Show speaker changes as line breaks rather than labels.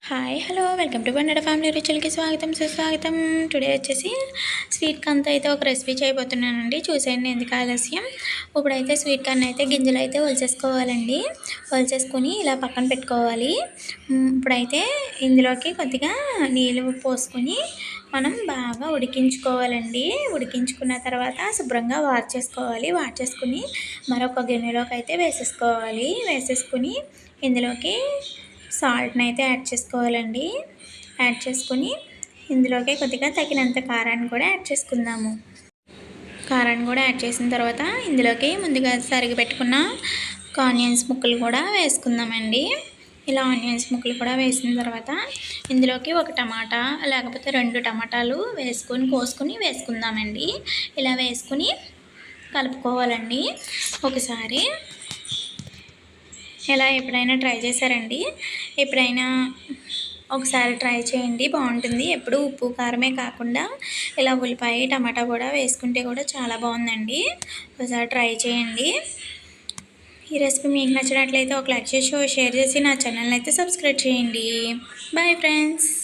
Hi hello welcome to వన్నడ family రుచులకి స్వాగతం సుస్వాగతం. టుడే వచ్చేసి స్వీట్ కార్న్తో అయితే ఒక రెసిపీ చేయబోతున్నానండి. చూసేయండి ఎందుకు ఆలస్యం. ఇప్పుడైతే స్వీట్ కార్న్ అయితే గింజలు అయితే ఒలిచేసుకోవాలండి. ఒలిచేసుకొని ఇలా పక్కన పెట్టుకోవాలి. ఇప్పుడైతే ఇందులోకి కొద్దిగా నీళ్ళు పోసుకొని మనం బాగా ఉడికించుకోవాలండి. ఉడికించుకున్న తర్వాత శుభ్రంగా వార్చేసుకుని మరొక గిన్నెలోకి అయితే వేసేసుకొని ఇందులోకి సాల్ట్ని అయితే యాడ్ చేసుకోవాలండి. యాడ్ చేసుకొని ఇందులోకి కొద్దిగా తగినంత కారాన్ని కూడా యాడ్ చేసుకుందాము. కారాన్ని కూడా యాడ్ చేసిన తర్వాత ఇందులోకి ముందుగా సరిగి పెట్టుకున్న ఆనియన్స్ ముక్కలు కూడా వేసుకుందామండి. ఇలా ఆనియన్స్ ముక్కలు కూడా వేసిన తర్వాత ఇందులోకి ఒక టమాటా లేకపోతే 2 టమాటాలు కోసుకొని వేసుకుందామండి. ఇలా వేసుకుని కలుపుకోవాలండి. ఒకసారి ఇలా ఎప్పుడైనా ట్రై చేశారండి? ఎప్పుడైనా ఒకసారి ట్రై చేయండి, బాగుంటుంది. ఎప్పుడు ఉప్పు కారమే కాకుండా ఇలా ఉల్లిపాయ టమాటా కూడా వేసుకుంటే కూడా చాలా బాగుందండి. ఒకసారి ట్రై చేయండి. ఈ రెసిపీ మీకు నచ్చినట్లయితే ఒక లైక్ చేసి షేర్ చేసి నా ఛానల్ని అయితే సబ్స్క్రైబ్ చేయండి. Bye friends.